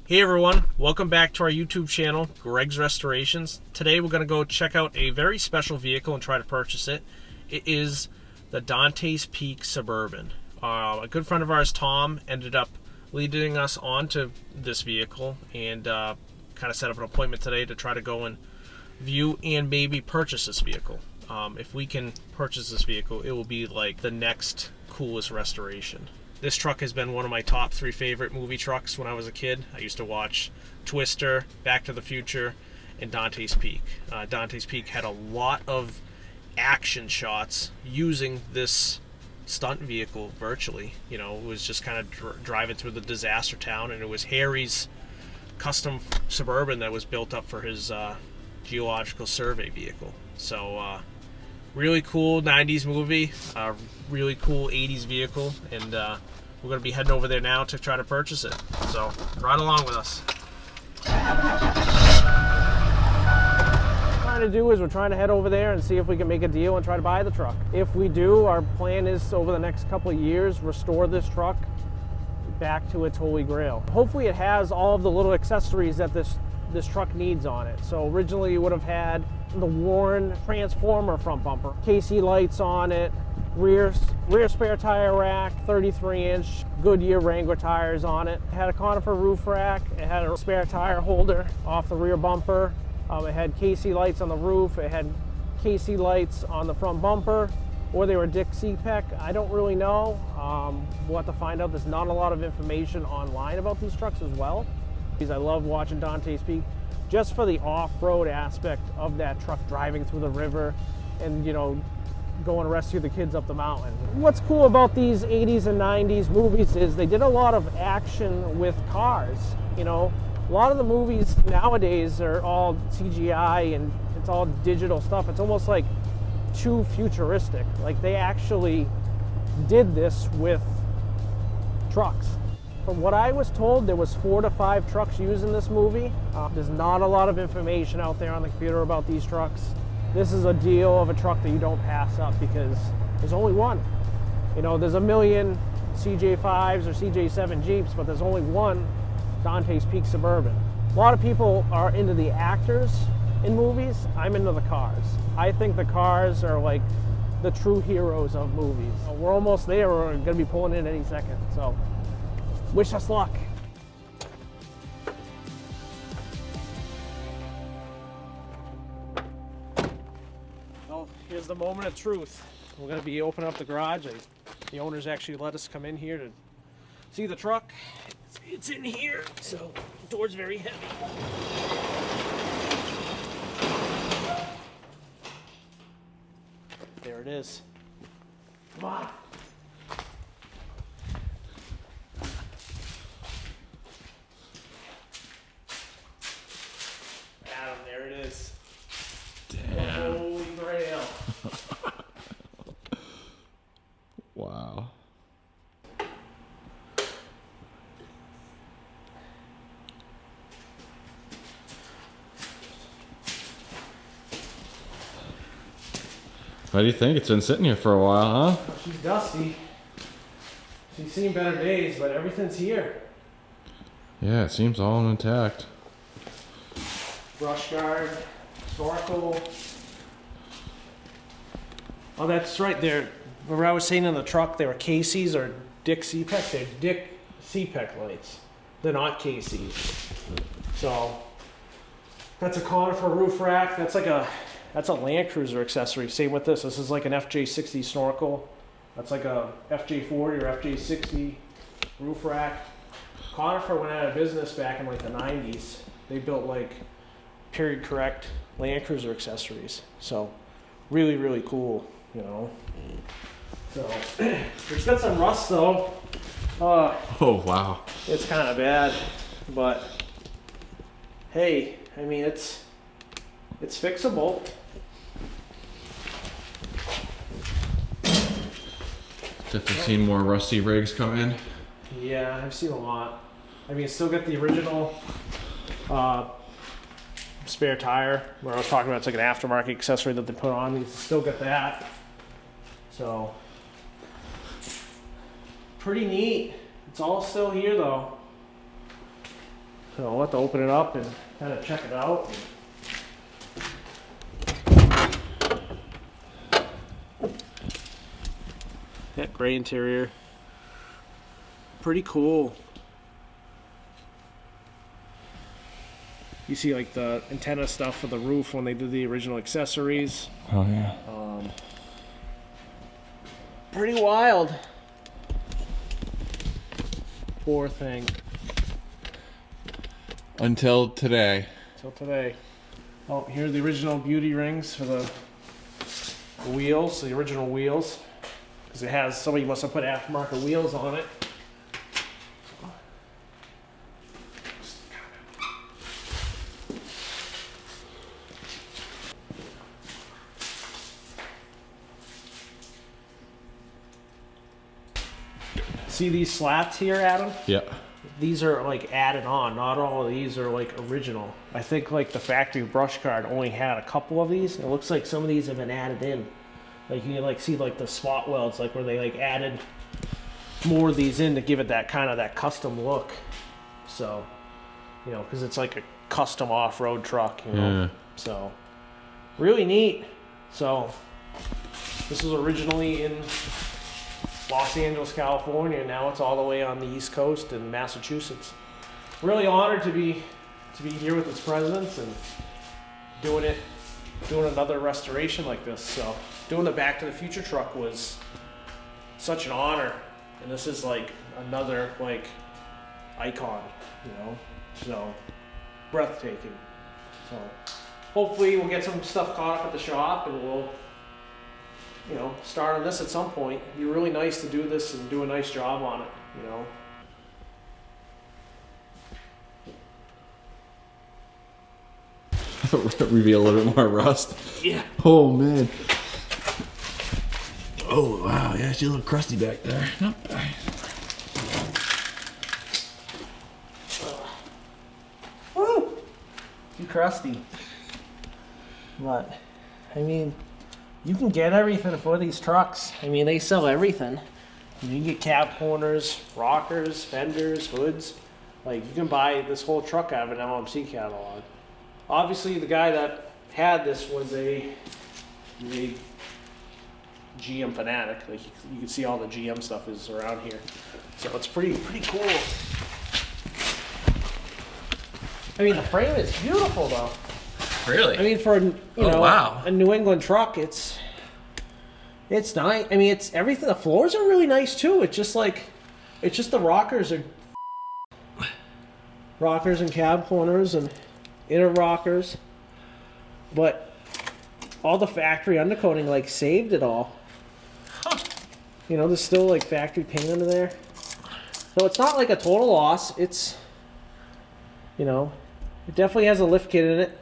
Hey everyone, welcome back to our YouTube channel, Greg's Restorations. Today we're going to go check out a very special vehicle and try to purchase it. It is the Dante's Peak Suburban. A good friend of ours, Tom, ended up leading us onto this vehicle and kind of set up an appointment today to try to go and view and maybe purchase this vehicle. If we can purchase this vehicle, it will be like the next coolest restoration. This truck has been one of my top 3 favorite movie trucks when I was a kid. I used to watch Twister, Back to the Future, and Dante's Peak. Dante's Peak had a lot of action shots using this stunt vehicle virtually. You know, it was just kind of driving through the disaster town, and it was Harry's custom Suburban that was built up for his geological survey vehicle. So, really cool 90s movie, really cool 80s vehicle, and we're going to be heading over there now to try to purchase it. So, ride along with us. What we're trying to do is we're trying to head over there and see if we can make a deal and try to buy the truck. If we do, our plan is over the next couple of years, restore this truck back to its holy grail. Hopefully it has all of the little accessories that this truck needs on it. So originally it would have had the worn transformer front bumper, KC lights on it, rear spare tire rack, 33-inch Goodyear Wrangler tires on it. It had a conifer roof rack. It had a spare tire holder off the rear bumper. It had KC lights on the roof. It had KC lights on the front bumper, or they were Dick CPEC. I don't really know. We'll have to find out. There's not a lot of information online about these trucks as well, because I love watching Dante's Peak just for the off-road aspect of that truck driving through the river and, you know, going to rescue the kids up the mountain. What's cool about these 80s and 90s movies is they did a lot of action with cars. You know, a lot of the movies nowadays are all CGI and it's all digital stuff. It's almost like too futuristic. Like they actually did this with trucks. From what I was told, there was 4 to 5 trucks used in this movie. There's not a lot of information out there on the computer about these trucks. This is a deal of a truck that you don't pass up because there's only one. You know, there's a million CJ5s or CJ7 Jeeps, but there's only one Dante's Peak Suburban. A lot of people are into the actors in movies. I'm into the cars. I think the cars are like the true heroes of movies. We're almost there. We're going to be pulling in any second. So, wish us luck. Well, here's the moment of truth. We're going to be opening up the garage. The owners actually let us come in here to see the truck. It's in here, so the door's very heavy. There it is. Come on. There it is. Damn. Holy grail. Wow. How do you think? It's been sitting here for a while, huh? She's dusty. She's seen better days, but everything's here. Yeah, it seems all intact. Brush guard, snorkel. Oh, that's right. Where I was saying in the truck, they were KC's or Dick CPEC. They're Dick CPEC lights. They're not KC's. So that's a conifer roof rack. That's a Land Cruiser accessory. Same with this. This is like an FJ60 snorkel. That's like a FJ40 or FJ60 roof rack. Conifer went out of business back in like the 90s. They built like period correct Land Cruiser accessories. So really, really cool, you know. So it's got some rust though. Oh, wow. It's kind of bad, but hey, I mean it's fixable. Definitely seen more rusty rigs come in. Yeah, I've seen a lot. I mean, it's still got the original spare tire where I was talking about. It's like an aftermarket accessory that they put on. You still got that. So pretty neat. It's all still here though. So I'll have to open it up and kind of check it out. That gray interior, pretty cool. You see like the antenna stuff for the roof when they did the original accessories. Oh yeah. Pretty wild. Poor thing. Until today. Till today. Oh, here are the original beauty rings for the wheels, the original wheels. Because it has, somebody must have put aftermarket wheels on it. See these slats here, Adam? Yeah. These are like added on. Not all of these are like original. I think like the factory brush card only had a couple of these. It looks like some of these have been added in. Like you can like see like the spot welds, like where they like added more of these in to give it that kind of that custom look. So, you know, because it's like a custom off-road truck, you know. Yeah. So, really neat. So, this was originally in Los Angeles, California. Now it's all the way on the East Coast in Massachusetts. Really honored to be here with its presidents and doing another restoration like this. So doing the Back to the Future truck was such an honor, and this is like another like icon, you know. So breathtaking. So hopefully we'll get some stuff caught up at the shop and we'll, you know, start on this at some point. It'd be really nice to do this and do a nice job on it, you know. Reveal a little bit more rust. Yeah. Oh man. Oh wow, yeah, she's a little crusty back there. Nope. Woo! Too crusty. But, I mean, you can get everything for these trucks. I mean, they sell everything. You can get cab corners, rockers, fenders, hoods. Like, you can buy this whole truck out of an LMC catalog. Obviously, the guy that had this was a GM fanatic. Like, you can see all the GM stuff is around here. So it's pretty cool. I mean, the frame is beautiful, though. Really? I mean, for a New England truck, it's nice. I mean, it's everything. The floors are really nice too. It's just the rockers are rockers and cab corners and inner rockers, but all the factory undercoating like saved it all. Huh. You know, there's still like factory paint under there, so it's not like a total loss. It's, you know, it definitely has a lift kit in it.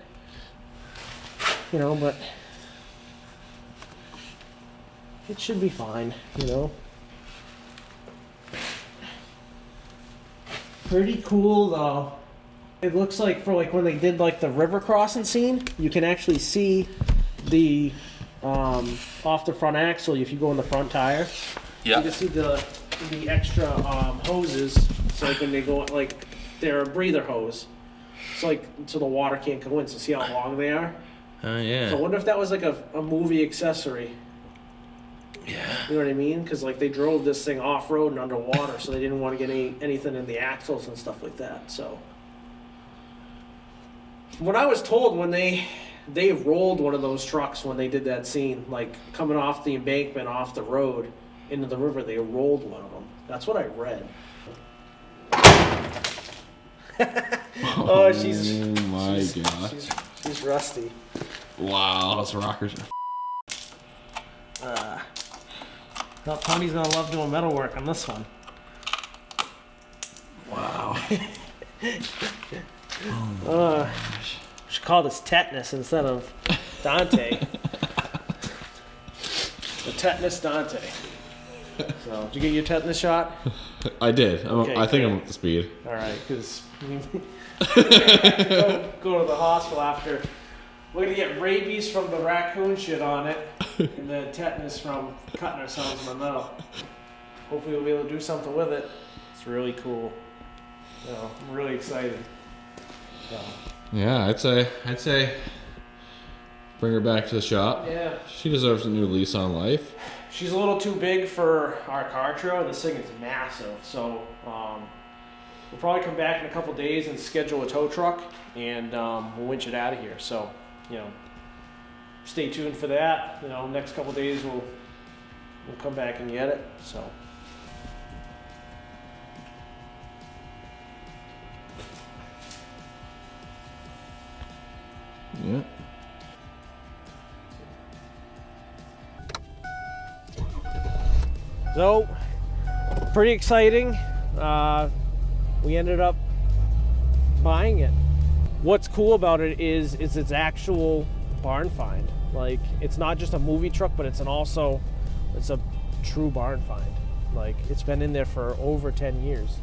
You know, but it should be fine, you know. Pretty cool though. It looks like for like when they did like the river crossing scene, you can actually see the off the front axle if you go in the front tire. Yeah. You can see the extra hoses. So like when they go, like they're a breather hose. It's like so the water can't go in. So see how long they are? Yeah. So I wonder if that was like a movie accessory. Yeah. You know what I mean? Because like they drove this thing off road and underwater, so they didn't want to get anything in the axles and stuff like that. So when I was told, when they rolled one of those trucks when they did that scene, like coming off the embankment off the road into the river, they rolled one of them. That's what I read. Oh, she's rusty. Wow, those rockers are. Well, Tony's gonna love doing metal work on this one. Wow. We should call this tetanus instead of Dante. The tetanus Dante. So, did you get your tetanus shot? I did. Okay, I think great. I'm up to speed. All right, because go to the hospital after. We're gonna get rabies from the raccoon shit on it, and the tetanus from cutting ourselves in the middle. Hopefully, we'll be able to do something with it. It's really cool. You know, I'm really excited. Yeah, I'd say bring her back to the shop. Yeah. She deserves a new lease on life. She's a little too big for our car trailer. This thing is massive, so we'll probably come back in a couple days and schedule a tow truck, and we'll winch it out of here. So, you know, stay tuned for that. You know, next couple days we'll come back and get it. So. Yeah. So, pretty exciting. We ended up buying it. What's cool about it is its actual barn find. Like, it's not just a movie truck, but it's a true barn find. Like, it's been in there for over 10 years.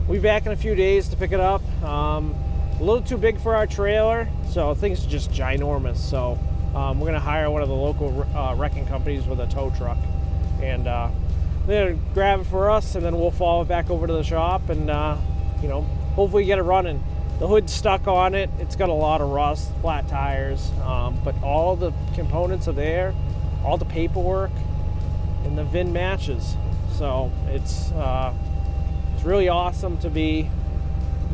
We'll be back in a few days to pick it up. A little too big for our trailer, so things are just ginormous. So we're gonna hire one of the local wrecking companies with a tow truck, and they're gonna grab it for us, and then we'll follow it back over to the shop, and you know, hopefully get it running. The hood's stuck on it. It's got a lot of rust, flat tires, but all the components are there, all the paperwork, and the VIN matches. So it's really awesome to be,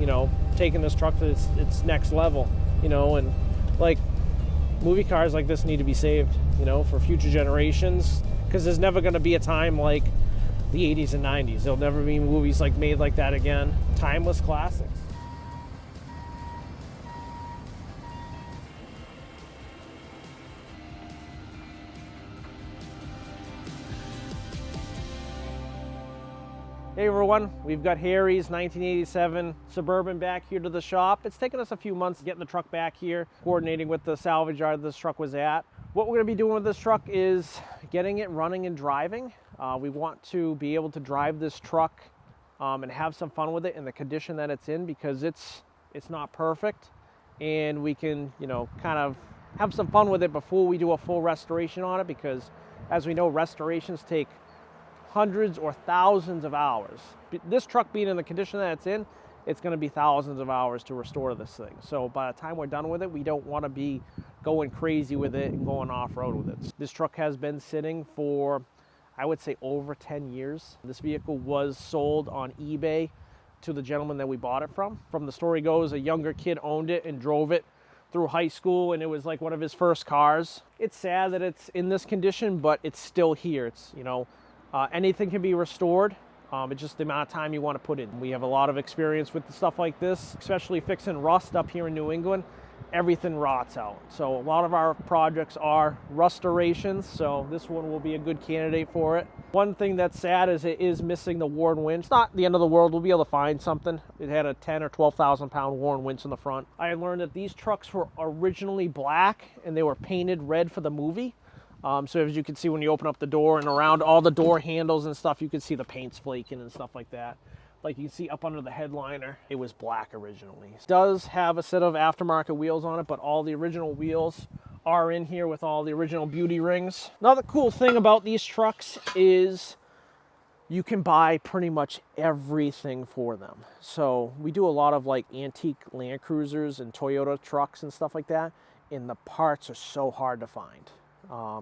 you know, taking this truck to its next level, you know, and like movie cars like this need to be saved, you know, for future generations, because there's never going to be a time like the 80s and 90s. There'll never be movies like made like that again. Timeless classics. Hey everyone, we've got Harry's 1987 Suburban back here to the shop. It's taken us a few months getting the truck back here, coordinating with the salvage yard this truck was at. What we're going to be doing with this truck is getting it running and driving. We want to be able to drive this truck and have some fun with it in the condition that it's in, because it's not perfect, and we can, you know, kind of have some fun with it before we do a full restoration on it, because as we know, restorations take hundreds or thousands of hours. This truck being in the condition that it's in, it's going to be thousands of hours to restore this thing. So by the time we're done with it, we don't want to be going crazy with it and going off-road with it. This truck has been sitting for, I would say, over 10 years. This vehicle was sold on eBay to the gentleman that we bought it from. From the story goes, a younger kid owned it and drove it through high school, and it was like one of his first cars. It's sad that it's in this condition, but it's still here. It's, you know, anything can be restored. It's just the amount of time you want to put in. We have a lot of experience with stuff like this, especially fixing rust up here in New England. Everything rots out. So a lot of our projects are restorations, so this one will be a good candidate for it. One thing that's sad is it is missing the Warn winch. It's not the end of the world. We'll be able to find something. It had a 10 or 12,000 pound Warn winch in the front. I learned that these trucks were originally black and they were painted red for the movie. So as you can see when you open up the door and around all the door handles and stuff, you can see the paint's flaking and stuff like that. Like you can see up under the headliner, it was black originally. It does have a set of aftermarket wheels on it, but all the original wheels are in here with all the original beauty rings. Another cool thing about these trucks is you can buy pretty much everything for them. So we do a lot of like antique Land Cruisers and Toyota trucks and stuff like that, and the parts are so hard to find.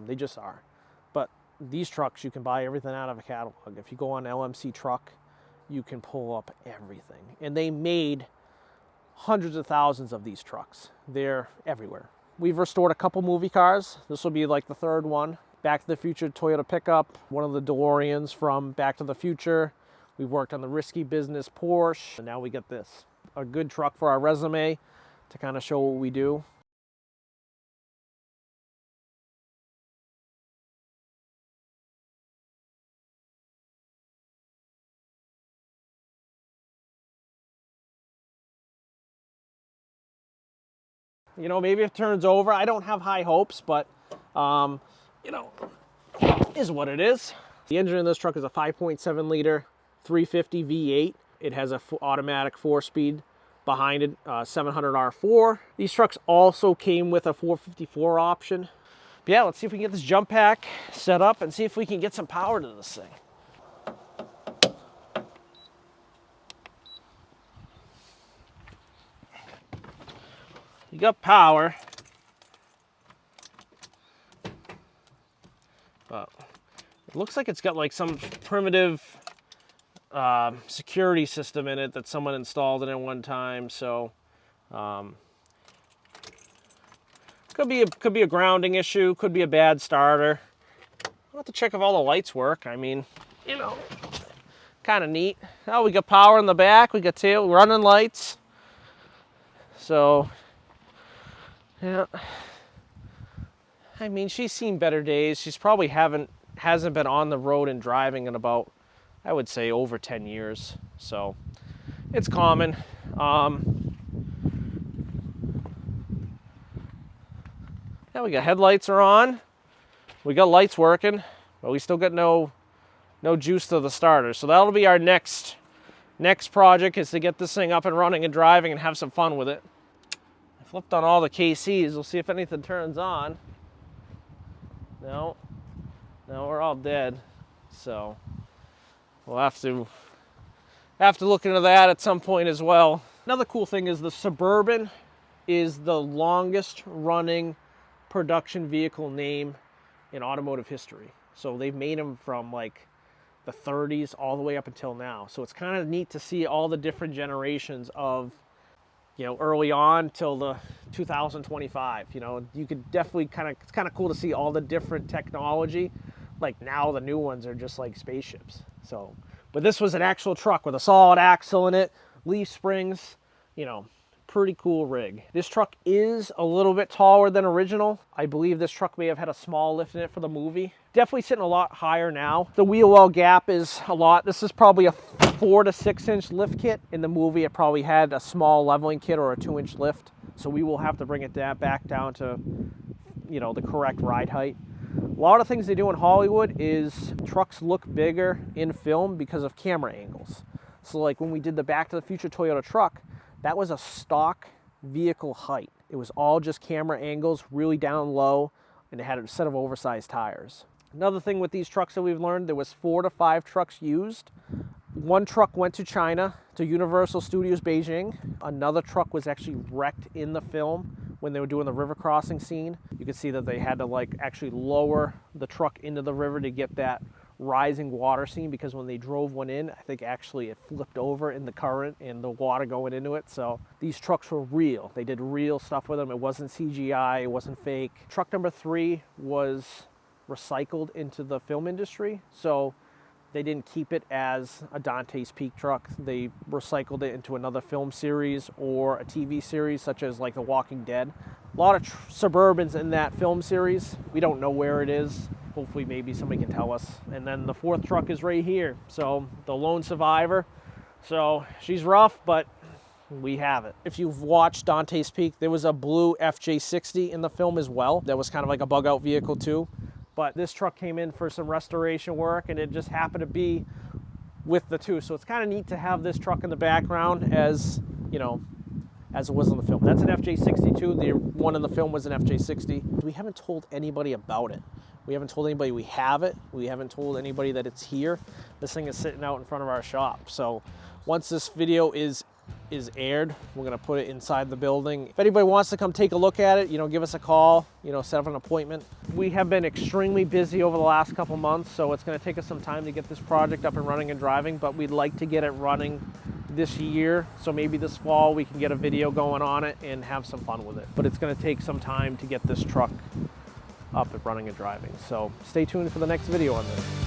They just are. But these trucks, you can buy everything out of a catalog. If you go on LMC Truck, you can pull up everything. And they made hundreds of thousands of these trucks. They're everywhere. We've restored a couple movie cars. This will be like the third one. Back to the Future Toyota pickup, one of the DeLoreans from Back to the Future. We've worked on the Risky Business Porsche, and now we get this. A good truck for our resume to kind of show what we do. You know, maybe if it turns over, I don't have high hopes, but, you know, is what it is. The engine in this truck is a 5.7 liter 350 V8. It has a automatic 4-speed behind it, 700 R4. These trucks also came with a 454 option. But yeah, let's see if we can get this jump pack set up and see if we can get some power to this thing. You got power. But it looks like it's got like some primitive security system in it that someone installed it at one time. So could be a grounding issue, could be a bad starter. I'll have to check if all the lights work. I mean, you know, kind of neat. Oh, we got power in the back. We got tail running lights. So, yeah. I mean, she's seen better days. She's probably hasn't been on the road and driving in about, I would say, over 10 years. So, it's common. Yeah, we got headlights are on. We got lights working, but we still got no juice to the starter. So that'll be our next project, is to get this thing up and running and driving and have some fun with it. I flipped on all the KCs. We'll see if anything turns on. No, we're all dead. So we'll have to look into that at some point as well. Another cool thing is the Suburban is the longest running production vehicle name in automotive history. So they've made them from like the 30s all the way up until now. So it's kind of neat to see all the different generations of, you know, early on till the 2025. You know, you could definitely it's kind of cool to see all the different technology. Like now the new ones are just like spaceships. So, but this was an actual truck with a solid axle in it, leaf springs, you know, pretty cool rig. This truck is a little bit taller than original. I believe this truck may have had a small lift in it for the movie. Definitely sitting a lot higher now. The wheel well gap is a lot. This is probably a 4 to 6 inch lift kit. In the movie, it probably had a small leveling kit or a 2-inch lift. So we will have to bring it back down to, you know, the correct ride height. A lot of things they do in Hollywood is trucks look bigger in film because of camera angles. So like when we did the Back to the Future Toyota truck, that was a stock vehicle height. It was all just camera angles, really down low, and it had a set of oversized tires. Another thing with these trucks that we've learned, there was 4 to 5 trucks used. One truck went to China, to Universal Studios Beijing. Another truck was actually wrecked in the film when they were doing the river crossing scene. You can see that they had to like actually lower the truck into the river to get that rising water scene, because when they drove one in, I think actually it flipped over in the current and the water going into it. So these trucks were real. They did real stuff with them. It wasn't CGI, it wasn't fake. Truck number 3 was recycled into the film industry. So they didn't keep it as a Dante's Peak truck. They recycled it into another film series or a TV series, such as like The Walking Dead. A lot of Suburbans in that film series. We don't know where it is. Hopefully maybe somebody can tell us. And then the 4th truck is right here. So the lone survivor. So she's rough, but we have it. If you've watched Dante's Peak, there was a blue FJ60 in the film as well. That was kind of like a bug out vehicle too. But this truck came in for some restoration work, and it just happened to be with the two. So it's kind of neat to have this truck in the background as, you know, as it was in the film. That's an FJ62. The one in the film was an FJ60. We haven't told anybody about it. We haven't told anybody we have it. We haven't told anybody that it's here. This thing is sitting out in front of our shop. So once this video is aired, we're gonna put it inside the building. If anybody wants to come take a look at it, you know, give us a call, you know, set up an appointment. We have been extremely busy over the last couple months, so it's gonna take us some time to get this project up and running and driving, but we'd like to get it running this year. So maybe this fall we can get a video going on it and have some fun with it. But it's gonna take some time to get this truck up and running and driving. So stay tuned for the next video on this.